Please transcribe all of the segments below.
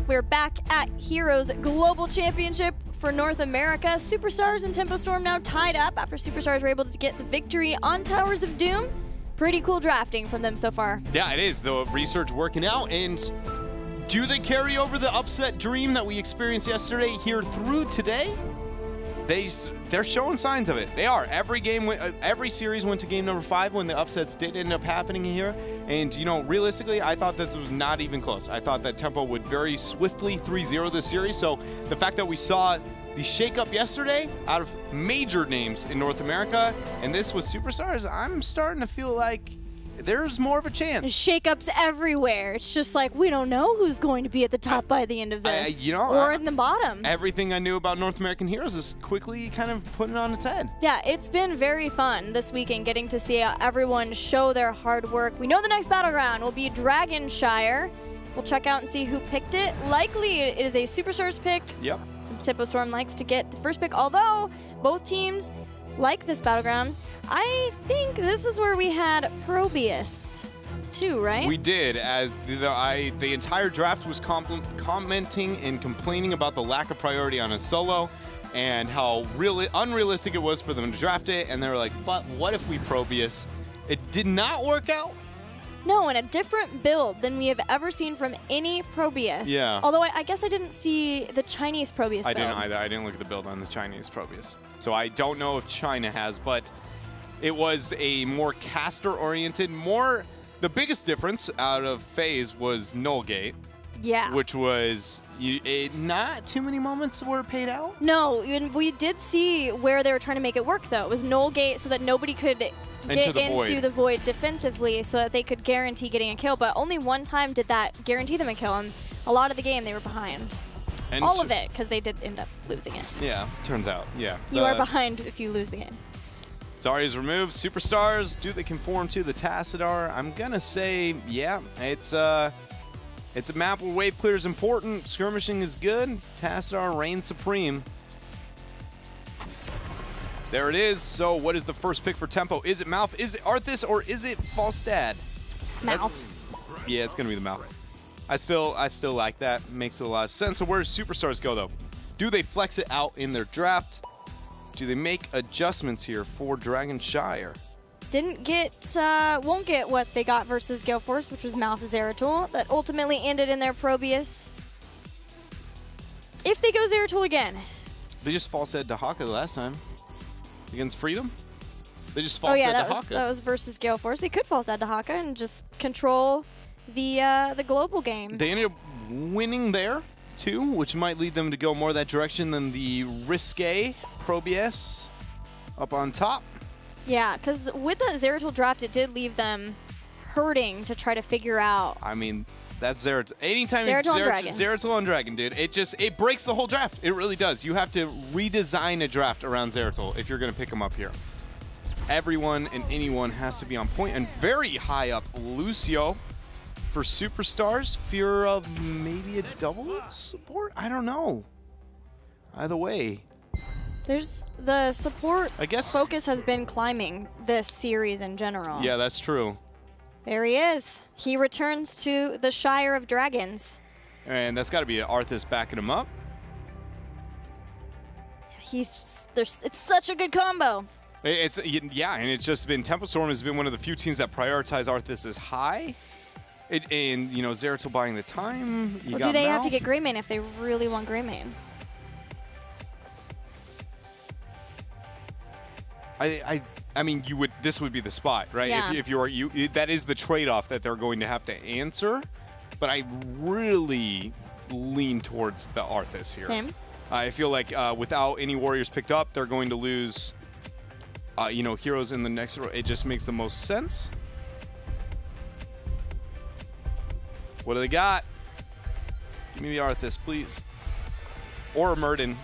We're back at Heroes Global Championship for North America. Superstars and Tempo Storm now tied up after Superstars were able to get the victory on Towers of Doom. Pretty cool drafting from them so far. Yeah, it is. The research working out. And do they carry over the upset dream that we experienced yesterday here through today? They're showing signs of it. They are. Every game, every series went to game number 5 when the upsets did end up happening here. And, you know, realistically, I thought this was not even close. I thought that Tempo would very swiftly 3-0 this series. So the fact that we saw the shakeup yesterday out of major names in North America, and this was Superstars, I'm starting to feel like there's more of a chance. There's shakeups everywhere. It's just like we don't know who's going to be at the top by the end of this, you know, or in the bottom. Everything I knew about North American Heroes is quickly kind of putting it on its head. Yeah, it's been very fun this weekend getting to see everyone show their hard work. We know the next battleground will be Dragonshire. We'll check out and see who picked it. Likely it is a Superstars pick. Yep. Since Tempo Storm likes to get the first pick, although both teams like this battleground. I think this is where we had Probius too, right? We did, as the entire draft was commenting and complaining about the lack of priority on a solo and how unrealistic it was for them to draft it, and they were like, but what if we Probius? It did not work out. No, and a different build than we have ever seen from any Probius. Yeah. Although I guess I didn't see the Chinese Probius build. I didn't either. I didn't look at the build on the Chinese Probius. So I don't know if China has, but it was a more caster-oriented, the biggest difference out of FaZe was Null Gate. Yeah. Which was, not too many moments were paid out? No, we did see where they were trying to make it work, though. It was Null Gate so that nobody could get into the void defensively so that they could guarantee getting a kill, but only one time did that guarantee them a kill, and a lot of the game they were behind. And all of it, because they did end up losing it. Yeah, turns out, yeah. You are behind if you lose the game. Zarya's removed. Superstars, do they conform to the Tassadar? I'm gonna say, yeah, it's a map where wave clear is important, skirmishing is good, Tassadar reigns supreme. There it is. So what is the first pick for Tempo? Is it Mouth? Is it Arthas? Or is it Falstad? Mouth. Yeah, it's gonna be the Mouth. I still like that. Makes a lot of sense. So where does Superstars go though? Do they flex it out in their draft? Do they make adjustments here for Dragonshire? Won't get what they got versus Gale Force, which was Mouth Zeratul. That ultimately ended in their Probius. If they go Zeratul again. They just Falstad Dahaka the last time. Against Freedom? They just Falstad Dahaka. That was versus Gale Force. They could Falstad Dahaka and just control the global game. They ended up winning there, too, which might lead them to go more that direction than the risque Probius up on top. Yeah, because with the Zeratul draft, it did leave them hurting to try to figure out. I mean, that's Zeratul. Anytime Zeratul on Dragon, dude, it breaks the whole draft. It really does. You have to redesign a draft around Zeratul if you're going to pick him up here. Everyone and anyone has to be on point, and very high up, Lucio for Superstars. Fear of maybe a double support? I don't know. Either way. There's the support focus has been climbing this series in general. Yeah, that's true. There he is. He returns to the Shire of Dragons. And that's got to be Arthas backing him up. It's such a good combo. Yeah, and it's just been Tempo Storm has been one of the few teams that prioritize Arthas as high. And you know, Zeratul buying the time. Well, do they have to get Greymane if they really want Greymane? I mean, this would be the spot, right? Yeah. If that is the trade-off that they're going to have to answer. But I really lean towards the Arthas here. Same. I feel like without any warriors picked up, they're going to lose, you know, heroes in the next row. It just makes the most sense. What do they got? Give me the Arthas, please. Or a Murden.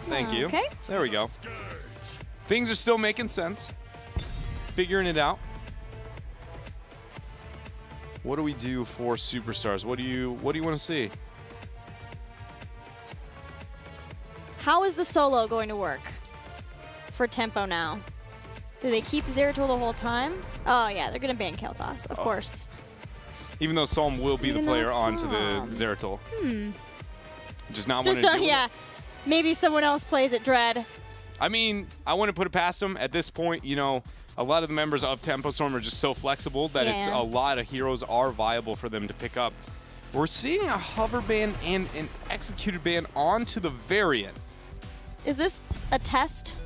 Thank you. Okay. There we go. Things are still making sense. Figuring it out. What do we do for Superstars? What do you want to see? How is the solo going to work for Tempo now? Do they keep Zeratul the whole time? Oh yeah, they're gonna ban Kael'thas, of course. Even though Psalm will be the player onto the Zeratul. Just not want to do yeah. it. Maybe someone else plays it Dread. I mean, I wouldn't put it past them. At this point, you know, a lot of the members of Tempo Storm are just so flexible that it's a lot of heroes are viable for them to pick up. We're seeing a hover ban and an executed ban onto the variant. Is this a test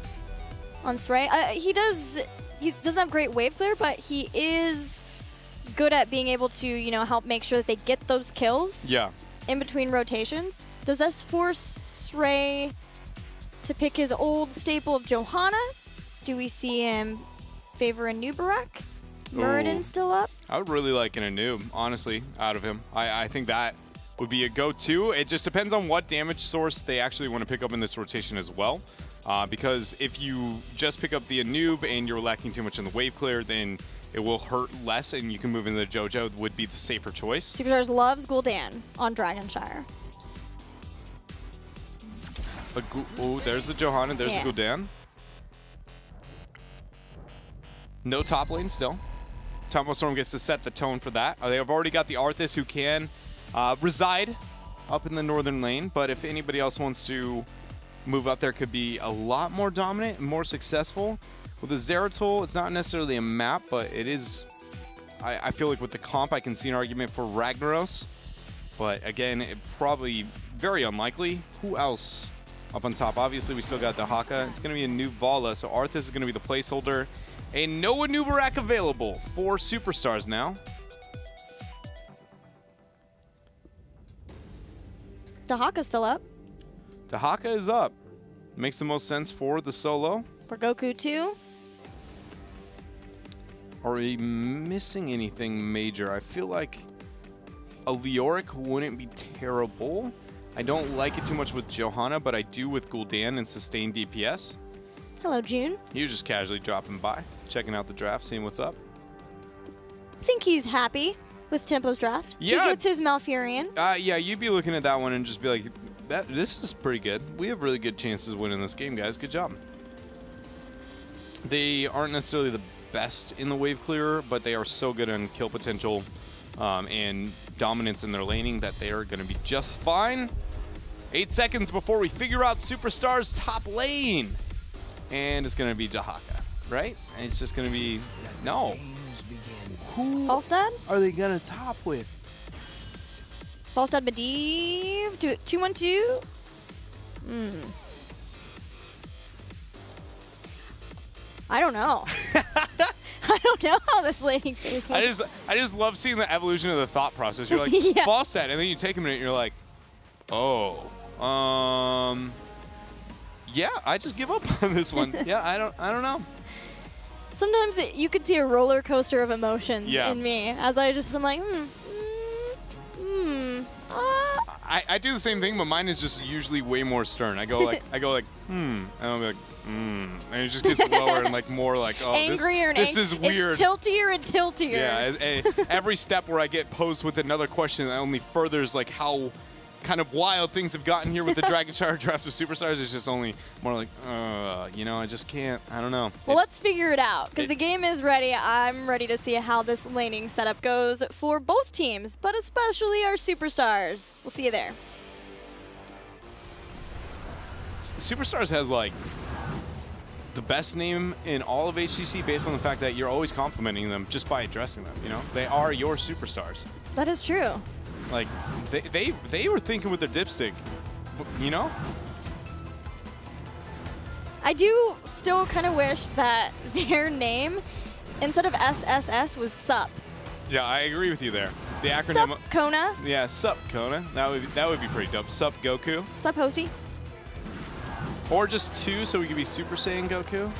on Sray? He doesn't have great wave clear, but he is good at being able to, you know, help make sure that they get those kills in between rotations. Does this force Sray to pick his old staple of Johanna? Do we see him favor a Nubarak? Muradin still up? I would really like an Anub, honestly, out of him. I think that would be a go-to. It just depends on what damage source they actually want to pick up in this rotation as well. Because if you just pick up the Anub and you're lacking too much in the wave clear, then it will hurt less and you can move into the JoJo would be the safer choice. Superstars loves Gul'dan on Dragonshire. Oh, there's the Johanna, there's the Gul'dan. No top lane still. Tempo Storm gets to set the tone for that. They have already got the Arthas who can reside up in the northern lane, but if anybody else wants to move up there, could be a lot more dominant and more successful. With the Zeratul, it's not necessarily a map, but it is, I feel like with the comp, I can see an argument for Ragnaros. But again, it probably very unlikely. Who else up on top? Obviously, we still got Dahaka. It's going to be a new Vala, so Arthas is going to be the placeholder. And no Nubarak available for Superstars now. Dahaka's still up. Dahaka is up. Makes the most sense for the solo. For Goku too. Are we missing anything major? I feel like a Leoric wouldn't be terrible. I don't like it too much with Johanna, but I do with Gul'dan and sustained DPS. Hello, June. He was just casually dropping by, checking out the draft, seeing what's up. I think he's happy with Tempo's draft. Yeah. He gets his Malfurion. Yeah, you'd be looking at that one and just be like, this is pretty good. We have really good chances of winning this game, guys. Good job. They aren't necessarily the best in the wave clearer, but they are so good on kill potential and dominance in their laning that they are going to be just fine. 8 seconds before we figure out Superstars top lane. And it's going to be Dahaka, right? And it's just going to be, no. Who Falstad? are they going to top with? Falstad Medivh, 2-1-2. I don't know. I don't know how this laning phase works. I just love seeing the evolution of the thought process. You're like, Falstad, and then you take a minute and you're like, oh, yeah, I just give up on this one. Yeah, I don't know. Sometimes you could see a roller coaster of emotions in me as I'm like, I do the same thing, but mine is just usually way more stern. I go like, and I'll be like, and it just gets lower and like more like, oh, this is weird. It's tiltier and tiltier. Yeah, every step where I get posed with another question that only furthers like how kind of wild things have gotten here with the Dragonshire draft of Superstars. It's just only more like, you know, I just can't, I don't know. Well, let's figure it out, because the game is ready. I'm ready to see how this laning setup goes for both teams, but especially our Superstars. We'll see you there. Superstars has, like, the best name in all of HGC based on the fact that you're always complimenting them just by addressing them, you know? They are your Superstars. That is true. Like, they were thinking with their dipstick, you know? I do still kind of wish that their name, instead of SSS, was SUP. Yeah, I agree with you there. The acronym. SUP Kona. Yeah, SUP Kona. That would be pretty dope. SUP Goku. SUP Hosty. Or just 2, so we could be Super Saiyan Goku.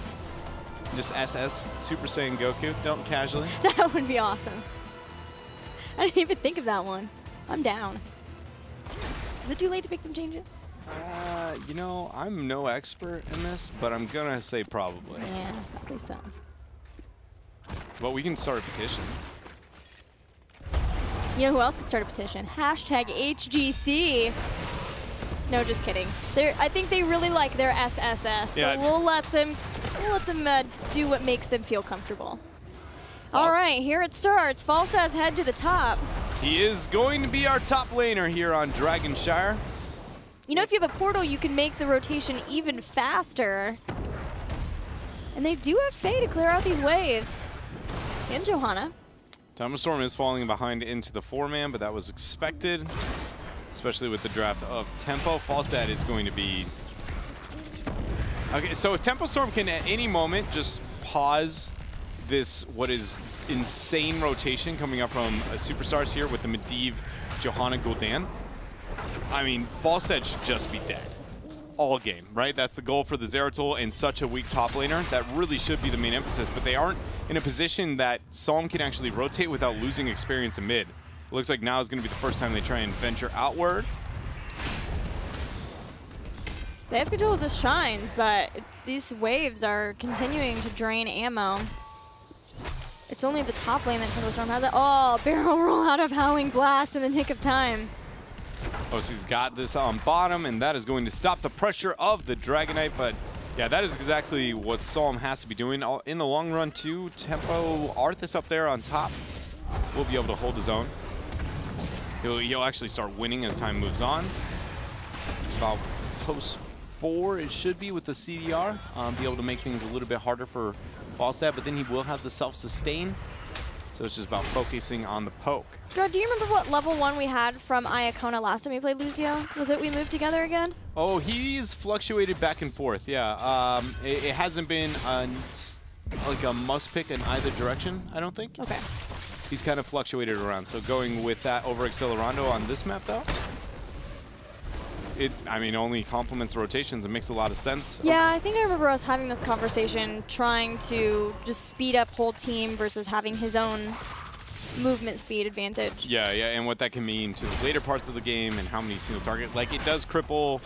Just SS, Super Saiyan Goku. Don't casually. That would be awesome. I didn't even think of that one. I'm down. Is it too late to make them change it? You know, I'm no expert in this, but I'm gonna say probably. Yeah, probably so. But we can start a petition. You know who else could start a petition? Hashtag HGC. No, just kidding. I think they really like their SSS, so we'll let them do what makes them feel comfortable. All right, here it starts. Falstad's head to the top. He is going to be our top laner here on Dragonshire. You know, if you have a portal, you can make the rotation even faster. And they do have Faye to clear out these waves. And Johanna. Tempo Storm is falling behind into the 4-man, but that was expected, especially with the draft of Tempo. Falstad is going to be... Okay, so if Tempo Storm can at any moment just pause this, what is insane rotation coming up from Superstars here with the Medivh, Johanna, Gul'dan, I mean, Falstad should just be dead all game, right? That's the goal for the Zeratul and such a weak top laner. That really should be the main emphasis, but they aren't in a position that Psalm can actually rotate without losing experience in mid. It looks like now is going to be the first time they try and venture outward. They have control of the Shrines, but these waves are continuing to drain ammo. It's only the top lane that Tempo Storm has it. Oh, barrel roll out of Howling Blast in the nick of time. OC's got this on bottom, and that is going to stop the pressure of the Dragonite, but yeah, that is exactly what Psalm has to be doing. In the long run, too, Tempo, Arthas up there on top will be able to hold his own. He'll actually start winning as time moves on. About post 4, it should be with the CDR. Be able to make things a little bit harder for Falstad, but then he will have the self-sustain. So it's just about focusing on the poke. Dread, do you remember what level 1 we had from Iacona last time we played Lucio? Was it we moved together again? Oh, he's fluctuated back and forth, yeah. It hasn't been like a must pick in either direction, I don't think. Okay. He's kind of fluctuated around. So going with that over Accelerando on this map, though, I mean, only complements rotations. It makes a lot of sense. Yeah, I think I remember us having this conversation, trying to just speed up whole team versus having his own movement speed advantage. Yeah, yeah, and what that can mean to the later parts of the game and how many single target. Like, it does cripple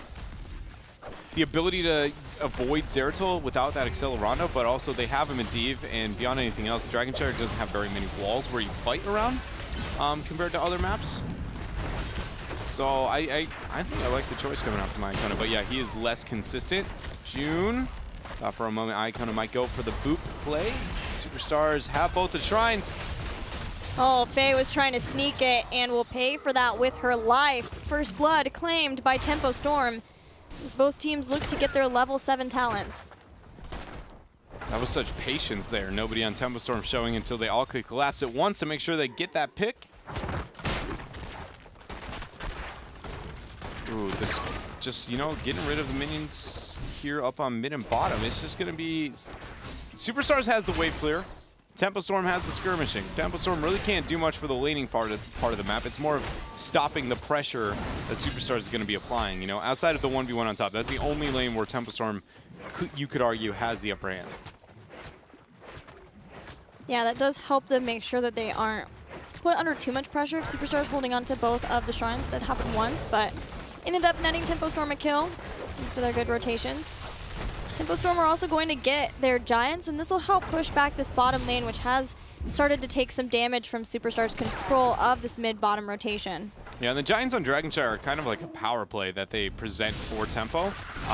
the ability to avoid Zeratul without that Accelerando, but also they have a Medivh, and beyond anything else, Dragon Shire doesn't have very many walls where you fight around compared to other maps. So I think I like the choice coming out from Iacona, but yeah, he is less consistent. June, thought for a moment Iacona might go for the boop play. Superstars have both the shrines. Oh, Faye was trying to sneak it and will pay for that with her life. First blood claimed by Tempo Storm as both teams look to get their level 7 talents. That was such patience there. Nobody on Tempo Storm showing until they all could collapse at once to make sure they get that pick. Ooh, this just, you know, getting rid of the minions here up on mid and bottom. It's just going to be... Superstars has the wave clear. Tempo Storm has the skirmishing. Tempo Storm really can't do much for the laning part of the map. It's more of stopping the pressure that Superstars is going to be applying, you know, outside of the 1v1 on top. That's the only lane where Tempo Storm, you could argue, has the upper hand. Yeah, that does help them make sure that they aren't put under too much pressure if Superstars holding on to both of the shrines. That happened once, but ended up netting Tempo Storm a kill thanks to their good rotations. Tempo Storm are also going to get their Giants, and this will help push back this bottom lane, which has started to take some damage from Superstars' control of this mid-bottom rotation. Yeah, and the Giants on Dragonshire are kind of like a power play that they present for Tempo.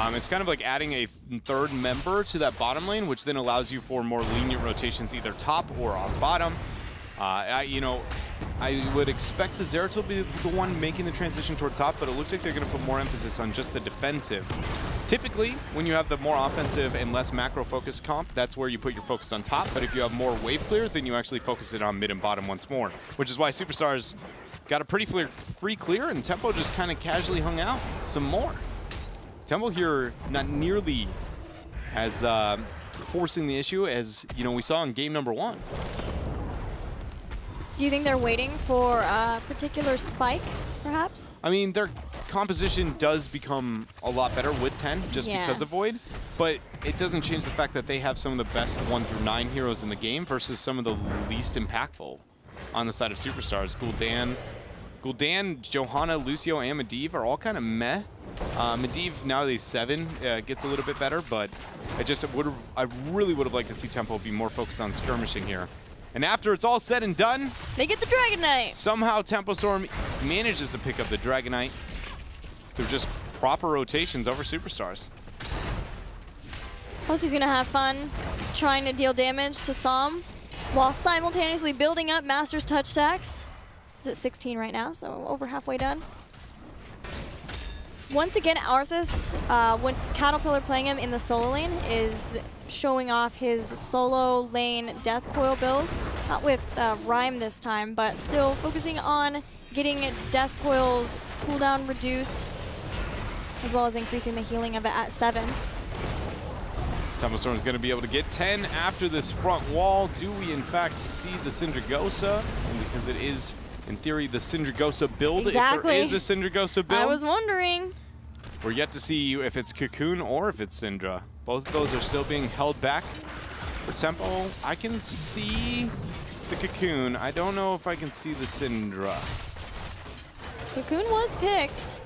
It's kind of like adding a third member to that bottom lane, which then allows you for more lenient rotations either top or on bottom. You know, I would expect the Zeratul to be the one making the transition toward top, but it looks like they're going to put more emphasis on just the defensive. Typically, when you have the more offensive and less macro-focused comp, that's where you put your focus on top, but if you have more wave clear, then you actually focus it on mid and bottom once more, which is why Superstars got a pretty free clear, and Tempo just kind of casually hung out some more. Tempo here not nearly as forcing the issue as, you know, we saw in game number 1. Do you think they're waiting for a particular spike, perhaps? I mean, their composition does become a lot better with 10 just because of Void, but it doesn't change the fact that they have some of the best 1 through 9 heroes in the game versus some of the least impactful on the side of Superstars. Gul'dan, Johanna, Lucio, and Medivh are all kind of meh. Medivh, now that he's 7, gets a little bit better, but I really would have liked to see Tempo be more focused on skirmishing here. And after it's all said and done, they get the Dragonite. Somehow Tempo Storm manages to pick up the Dragonite through just proper rotations over Superstars. Posey's gonna have fun trying to deal damage to Psalm while simultaneously building up Master's touch stacks. He's at 16 right now, so over halfway done. Once again, Arthas, when Caterpillar playing him in the solo lane, is showing off his solo lane Death Coil build. Not with Rhyme this time, but still focusing on getting Death Coil's cooldown reduced, as well as increasing the healing of it at 7. Tempo Storm is going to be able to get 10 after this front wall. Do we, in fact, see the Syndragosa? And because it is, in theory, the Syndragosa build. Exactly. If there is a Syndragosa build. I was wondering. We're yet to see if it's Cocoon or if it's Syndra. Both of those are still being held back for Tempo. I can see the Cocoon. I don't know if I can see the Syndra. Cocoon was picked.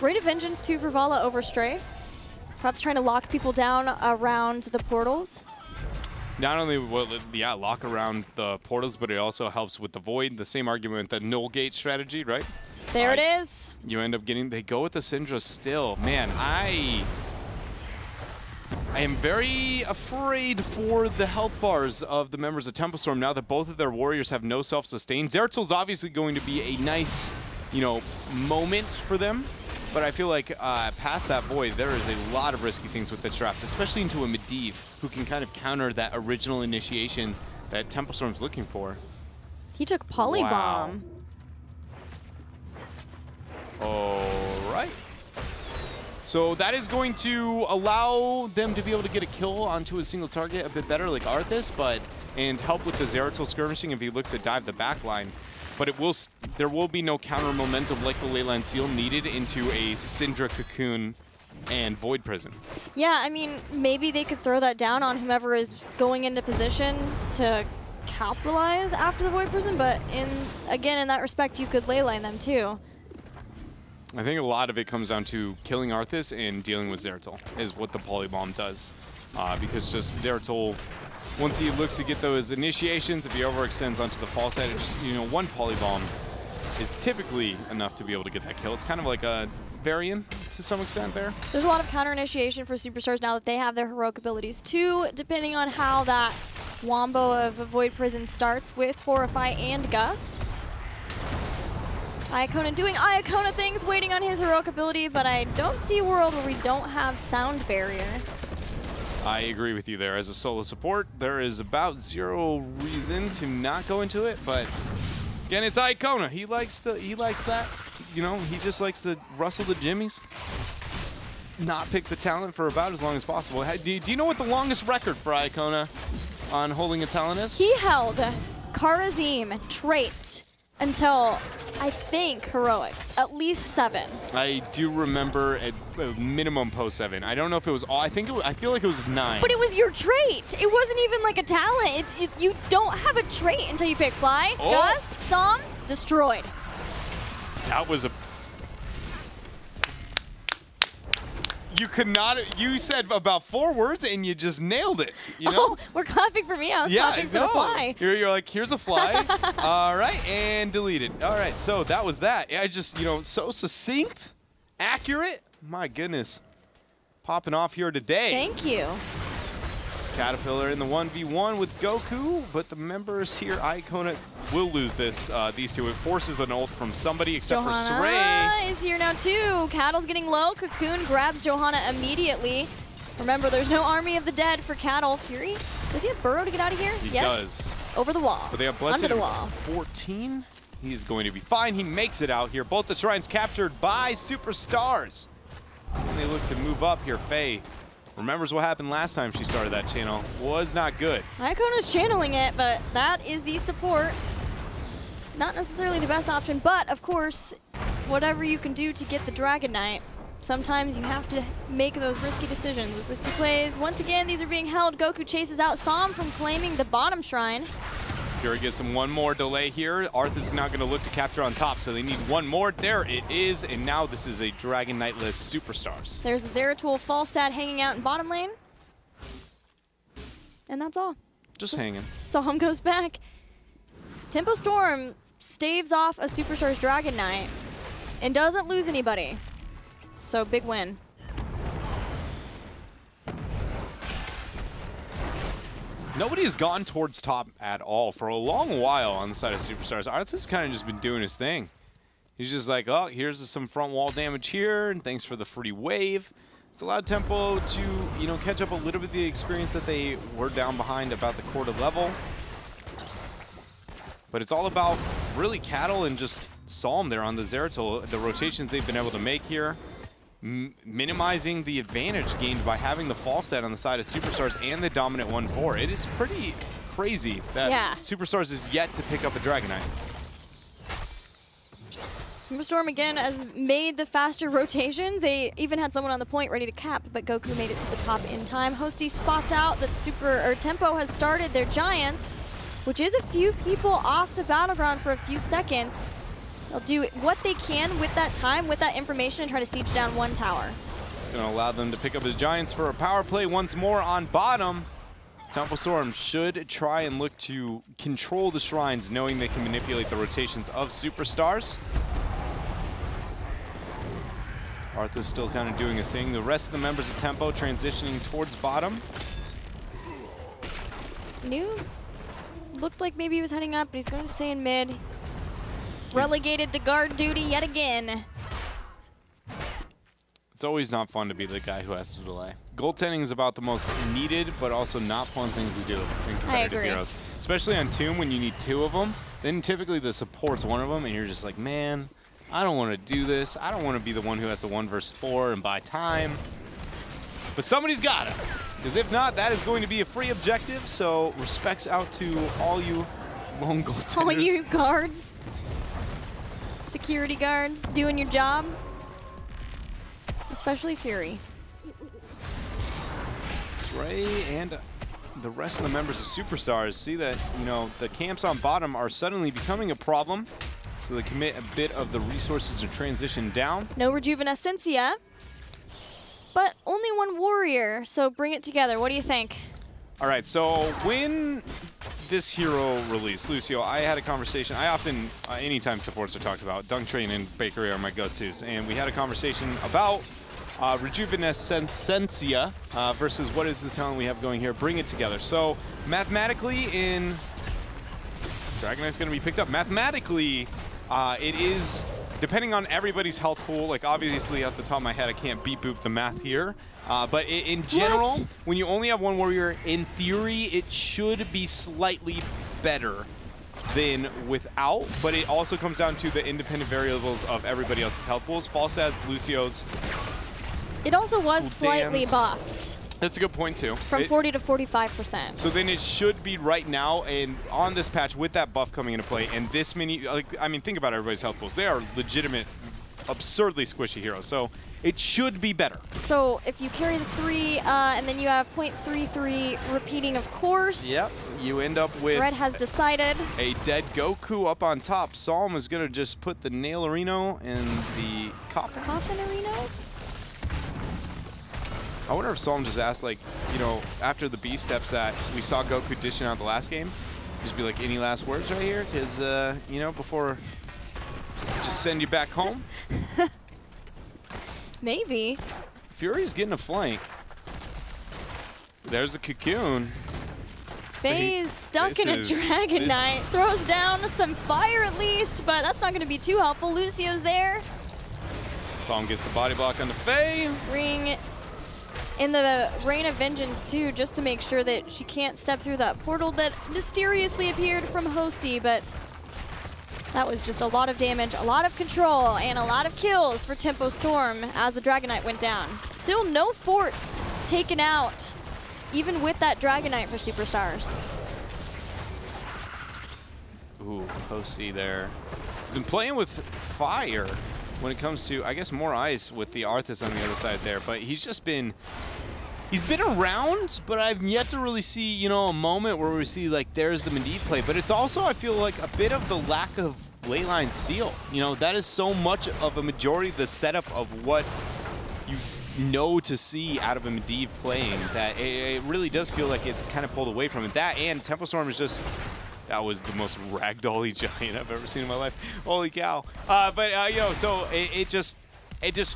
Rate of Vengeance 2 for Vala over Strafe. Perhaps trying to lock people down around the portals. Not only will it, lock around the portals, but it also helps with the Void. The same argument that Null Gate strategy, right? There it is. You end up getting, they go with the Syndra still. Man, I am very afraid for the health bars of the members of Tempo Storm now that both of their warriors have no self-sustain. Zeratil's obviously going to be a nice, moment for them. But I feel like past that Void, there is a lot of risky things with this draft, especially into a Medivh, who can kind of counter that original initiation that Tempo Storm's looking for. He took Polybomb. Wow. All right. So that is going to allow them to be able to get a kill onto a single target a bit better, like Arthas, and help with the Zeratil skirmishing if he looks to dive the back line. But there will be no counter momentum like the Leyline Seal needed into a Syndra Cocoon and Void Prison. Yeah, I mean, maybe they could throw that down on whomever is going into position to capitalize after the Void Prison, but again, in that respect, you could Leyline them too. I think a lot of it comes down to killing Arthas and dealing with Zeratil is what the Polybomb does. Because just Zeratil, once he looks to get those initiations, if he overextends onto the fall side, it just, one Polybomb is typically enough to be able to get that kill. It's kind of like a variant to some extent there. There's a lot of counter initiation for Superstars now that they have their heroic abilities too, depending on how that wombo of Void Prison starts with Horrify and Gust. Iacona doing Iacona things, waiting on his heroic ability, but I don't see a world where we don't have Sound Barrier. I agree with you there. As a solo support, there is about zero reason to not go into it, but again, it's Iacona. He likes that. He just likes to rustle the jimmies, not pick the talent for about as long as possible. Do you know what the longest record for Iacona on holding a talent is? He held Kharazim trait until, I think, Heroics, at least 7. I do remember at minimum post 7. I don't know if it was all. I feel like it was 9. But it was your trait. It wasn't even like a talent. You don't have a trait until you pick Fly, Gust, Psalm, destroyed. That was a... You could not... You said about 4 words and you just nailed it, Oh, we're clapping for me. I was clapping for the Fly. You're like, here's a Fly. All right, and delete it. All right, so that was that. I just, so succinct, accurate. My goodness. Popping off here today. Thank you. Caterpillar in the 1v1 with Goku, but the members here, Iacona will lose this. These two, it forces an ult from somebody except for Sray. Is here now too. Cattle's getting low. Cocoon grabs Johanna immediately. Remember, there's no Army of the Dead for Cattle. Fury, does he have Burrow to get out of here? He yes. does. Over the wall. But they have Blessed under the wall. 14. He's going to be fine. He makes it out here. Both the shrines captured by Superstars. And they look to move up here. Faye remembers what happened last time she started that channel. Was not good. Iacona's channeling it, but that is the support. Not necessarily the best option, but of course, whatever you can do to get the Dragon Knight, sometimes you have to make those risky decisions, those risky plays. Once again, these are being held. Goku chases out Psalm from claiming the bottom shrine. Fury gets him one more delay here. Arthas is now going to look to capture on top, so they need one more. There it is, and now this is a Dragon Knightless Superstars. There's a Zeratul Falstad hanging out in bottom lane. And that's all. Just hanging. Psalm goes back. Tempo Storm staves off a Superstars Dragon Knight and doesn't lose anybody. So big win. Nobody has gone towards top at all for a long while on the side of Superstars. Arthas has kind of just been doing his thing. He's just like, oh, here's some front wall damage here, and thanks for the free wave. It's allowed Tempo to, you know, catch up a little bit of the experience that they were down behind about the quarter level. But it's all about really Cattle and just Psalm there on the Zeratul, the rotations they've been able to make here. Minimizing the advantage gained by having the fall set on the side of Superstars and the dominant 1-4. It is pretty crazy that Superstars is yet to pick up a Dragonite. Storm again has made the faster rotations. They even had someone on the point ready to cap, but Goku made it to the top in time. Hosty spots out that Tempo has started their Giants, which is a few people off the battleground for a few seconds. They'll do what they can with that time, with that information, and try to siege down one tower. It's going to allow them to pick up his Giants for a power play once more on bottom. Tempo Storm should try and look to control the shrines, knowing they can manipulate the rotations of Superstars. Arthur's still kind of doing his thing. The rest of the members of Tempo transitioning towards bottom. Looked like maybe he was heading up, but he's going to stay in mid. Relegated to guard duty yet again. It's always not fun to be the guy who has to delay. Goaltending is about the most needed, but also not fun things to do in competitive heroes. Especially on Tomb when you need 2 of them. Then typically the support's one of them, and you're just like, man, I don't want to do this. I don't want to be the one who has to 1 versus 4 and buy time. But somebody's got it. Because if not, that is going to be a free objective. So respects out to all you lone goaltenders. All you guards. Security guards doing your job. Especially Fury. Stray and the rest of the members of Superstars see that, you know, the camps on bottom are suddenly becoming a problem. So they commit a bit of the resources to transition down. No Rejuvenescencia, but only 1 warrior, so bring it together. What do you think? All right, so when this hero released, Lucio, I had a conversation. I often, anytime supports are talked about, Dunk Train and Bakery are my go-tos. And we had a conversation about Rejuvenescencia versus what is this talent we have going here. Bring it together. So mathematically Dragonite's going to be picked up. Mathematically, it is, depending on everybody's health pool, like obviously at the top of my head, I can't beat boop the math here. But in general, when you only have 1 warrior, in theory, it should be slightly better than without. But it also comes down to the independent variables of everybody else's health pools. Falstads, Lucio's. It also was slightly buffed. That's a good point, too. From 40 to 45%. So then it should be right now, and on this patch with that buff coming into play, and this many, like, I mean, think about everybody's health pools. They are legitimate, absurdly squishy heroes. So it should be better. So if you carry the 3, and then you have 0.33 repeating, of course. Yep, you end up with Red has decided a dead Goku up on top. Psalm is going to just put the Nail-Areno in the Coffin. Coffin-Areno? I wonder if Psalm just asked, like, you know, after the B steps that we saw Goku dishing out the last game, just be like, any last words right here? Because, you know, before just send you back home? Maybe. Fury's getting a flank. There's a Cocoon. Faye's stuck in a Dragonite. Throws down some fire at least, but that's not going to be too helpful. Lucio's there. Psalm gets the body block on the Faye. Ring in the Rain of Vengeance too, just to make sure that she can't step through that portal that mysteriously appeared from Hosty, but that was just a lot of damage, a lot of control, and a lot of kills for Tempo Storm as the Dragonite went down. Still no forts taken out, even with that Dragonite for Superstars. Ooh, Hosty there. Been playing with fire when it comes to, I guess, more ice with the Arthas on the other side there, but he's been around, but I've yet to really see, you know, a moment where we see, like, there's the Medivh play, but it's also, I feel like, a bit of the lack of leyline seal. You know, that is so much of a majority of the setup of what you know to see out of a Medivh playing that it really does feel like it's kind of pulled away from it. That and Tempo Storm is just, that was the most ragdoll-y giant I've ever seen in my life. Holy cow. You know, so it just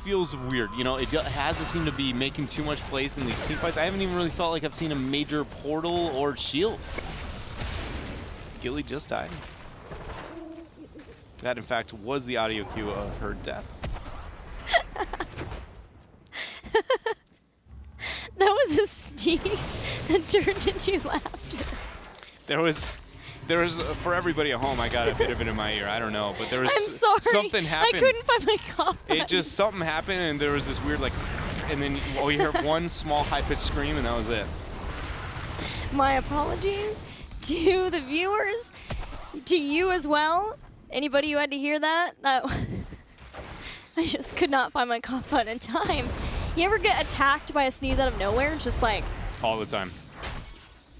feels weird. You know, it hasn't seemed to be making too much plays in these team fights. I haven't even really felt like I've seen a major portal or shield. Gilly just died. That, in fact, was the audio cue of her death. That was a sneeze that turned into laughter. There was, for everybody at home, I got a bit of it in my ear. I don't know, but there was I'm sorry. something happened. I couldn't find my cough button. It just, something happened, and there was this weird, like, and then you hear one small high-pitched scream, and that was it. My apologies to the viewers, to you as well. Anybody who had to hear that? I just could not find my cough button in time. You ever get attacked by a sneeze out of nowhere? Just like... All the time.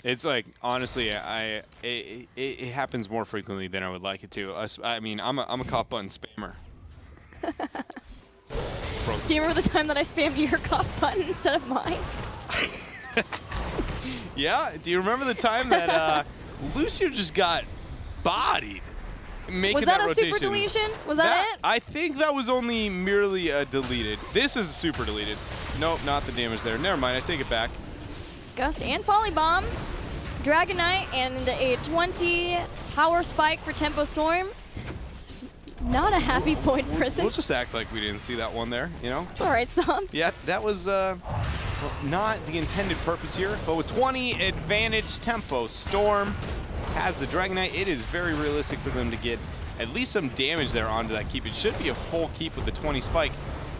It's like, honestly, it happens more frequently than I would like it to. I mean, I'm a cough button spammer. Do you remember the time that I spammed your cough button instead of mine? Yeah? Do you remember the time that Lucio just got bodied? Was that a rotation. super deletion? Was that it? I think that was only merely a deleted. This is a super deleted. Nope, not the damage there. Never mind, I take it back. Gust and Polybomb. Dragon Knight and a 20 power spike for Tempo Storm. It's not a happy Void Prison. We'll just act like we didn't see that one there, you know? It's all right, Sam. Yeah, that was well, not the intended purpose here, but with 20 advantage, Tempo Storm has the Dragon Knight. It is very realistic for them to get at least some damage there onto that keep. It should be a full keep with the 20 spike.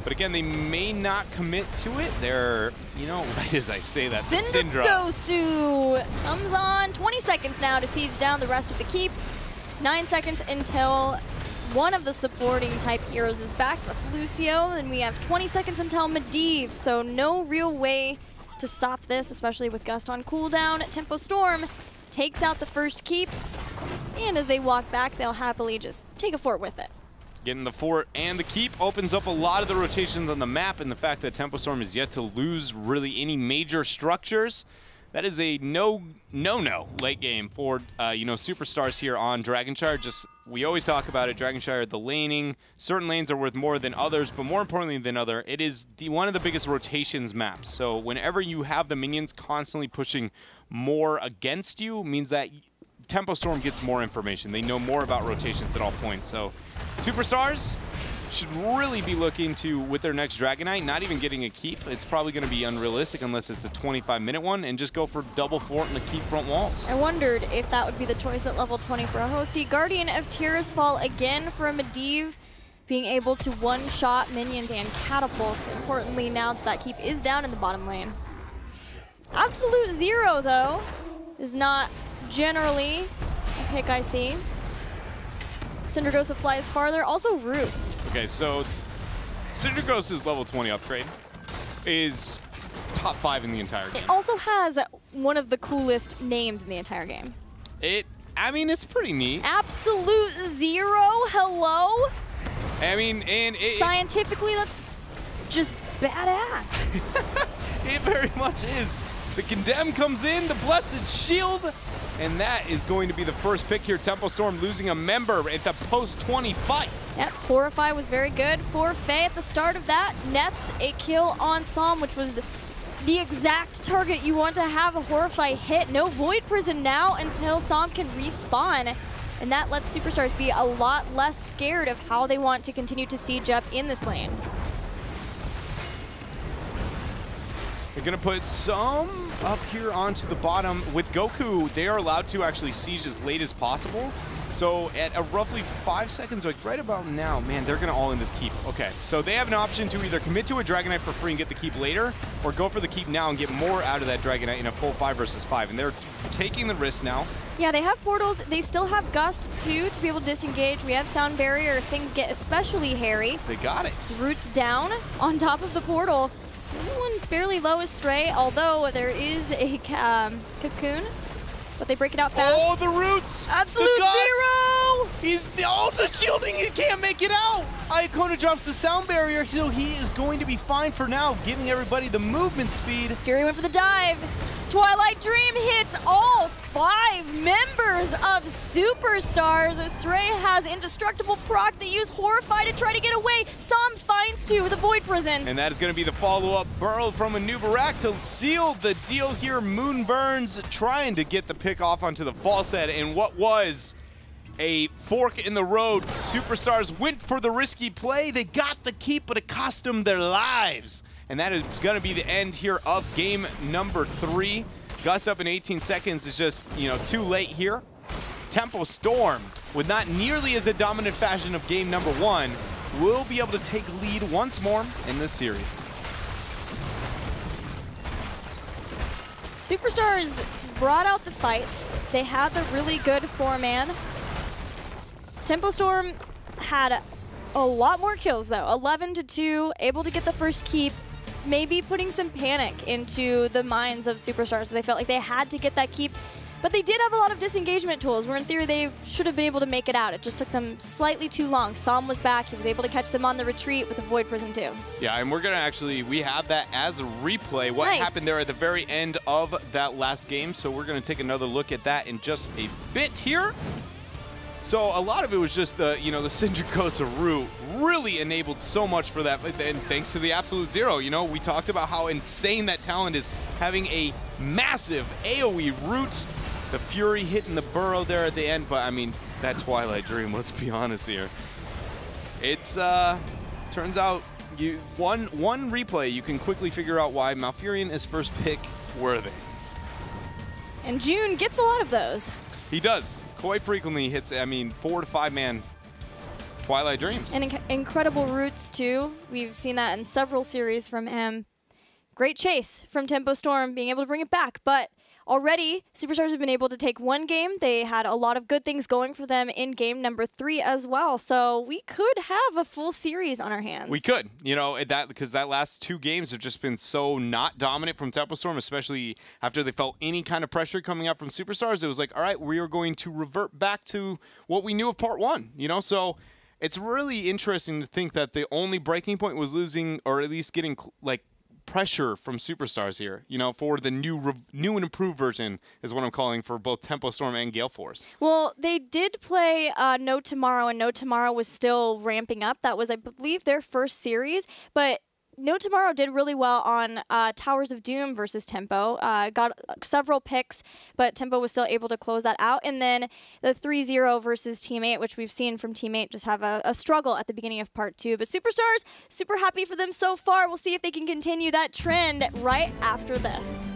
But again, they may not commit to it. They're, you know, right as I say that, Syndra Gosu comes on. 20 seconds now to siege down the rest of the keep. 9 seconds until one of the supporting type heroes is back. That's Lucio. Then we have 20 seconds until Medivh. So no real way to stop this, especially with Gust on cooldown. Tempo Storm takes out the first keep. And as they walk back, they'll happily just take a fort with it. Getting the fort and the keep opens up a lot of the rotations on the map, and the fact that Tempo Storm is yet to lose really any major structures, that is a no-no late game for you know, superstars here on Dragonshire. Just, we always talk about it, Dragonshire, the laning. Certain lanes are worth more than others, but more importantly than other, it is one of the biggest rotations maps. So whenever you have the minions constantly pushing more against you, means that Tempo Storm gets more information. They know more about rotations at all points. So superstars should really be looking to, with their next Dragon Knight, not even getting a keep. It's probably going to be unrealistic unless it's a 25-minute one, and just go for double fort and the keep front walls. I wondered if that would be the choice at level 20 for a Hosty. Guardian of Tirisfal again for a Medivh, being able to one-shot minions and catapult. Importantly, now that keep is down in the bottom lane. Absolute Zero, though, is not generally a pick I see. Syndragosa flies farther, also Roots. Okay, so Syndragosa's level 20 upgrade is top 5 in the entire game. It also has one of the coolest names in the entire game. I mean, it's pretty neat. Absolute Zero, hello? I mean, and scientifically, that's just badass. It very much is. The Condemn comes in, the Blessed Shield, and that is going to be the first pick here. Tempo Storm losing a member at the post-20 fight. Yep, Horrify was very good for Faye at the start of that. Nets a kill on Psalm, which was the exact target you want to have a Horrify hit. No Void Prison now until Psalm can respawn. And that lets Superstars be a lot less scared of how they want to continue to siege up in this lane. They're going to put some up here onto the bottom. With Goku, they are allowed to actually siege as late as possible. So at a roughly 5 seconds, like right about now, man, they're going to all in this keep. Okay, so they have an option to either commit to a Dragon Knight for free and get the keep later, or go for the keep now and get more out of that Dragon Knight in a full 5 versus 5. And they're taking the risk now. Yeah, they have portals. They still have Gust, too, to be able to disengage. We have Sound Barrier if things get especially hairy. They got it. Roots down on top of the portal. Everyone fairly low is Stray, although there is a Cocoon, but they break it out fast. Oh, the Roots! Absolute Zero! The shielding, he can't make it out! Iacona drops the Sound Barrier, so he is going to be fine for now, giving everybody the movement speed. Fury went for the dive. Twilight Dream hits all 5 members of Superstars. Stray has indestructible proc. They use Horrify to try to get away. Psalm finds 2 with a Void Prison. And that is going to be the follow-up burrow from Anubarak to seal the deal here. Moonburns trying to get the pick off onto the false head, and what was a fork in the road. Superstars went for the risky play. They got the keep, but it cost them their lives. And that is going to be the end here of game number 3. Gus up in 18 seconds is just, too late here. Tempo Storm, with not nearly as a dominant fashion of game number 1, will be able to take lead once more in this series. Superstars brought out the fight. They had the really good 4-man. Tempo Storm had a lot more kills though, 11-2, able to get the first keep, maybe putting some panic into the minds of Superstars. They felt like they had to get that keep, but they did have a lot of disengagement tools where in theory they should have been able to make it out. It just took them slightly too long. Som was back. He was able to catch them on the retreat with a Void Prison too. Yeah, and we're going to we have that as a replay. What happened there at the very end of that last game. So we're going to take another look at that in just a bit here. So a lot of it was just the, the Syndricosa route really enabled so much for that. And thanks to the Absolute Zero, we talked about how insane that talent is, having a massive AoE route. The Fury hitting the burrow there at the end, but I mean, that Twilight Dream, let's be honest here. It's, turns out, one replay, you can quickly figure out why Malfurion is first pick worthy. And June gets a lot of those. He does. Quite frequently hits, 4 to 5 man Twilight Dreams. And incredible roots too. We've seen that in several series from him. Great chase from Tempo Storm, being able to bring it back, but already, Superstars have been able to take one game. They had a lot of good things going for them in game number 3 as well. So we could have a full series on our hands. We could, because that last 2 games have just been so not dominant from Tempo Storm, especially after they felt any kind of pressure coming up from Superstars. It was like, all right, we are going to revert back to what we knew of part 1, So it's really interesting to think that the only breaking point was losing, or at least getting, pressure from Superstars here, for the new and improved version is what I'm calling for both Tempo Storm and Gale Force. Well, they did play No Tomorrow, and No Tomorrow was still ramping up. That was, I believe, their first series, but No Tomorrow did really well on Towers of Doom versus Tempo. Got several picks, but Tempo was still able to close that out. And then the 3-0 versus Team 8, which we've seen from Team 8 just have a struggle at the beginning of part 2. But Superstars, super happy for them so far. We'll see if they can continue that trend right after this.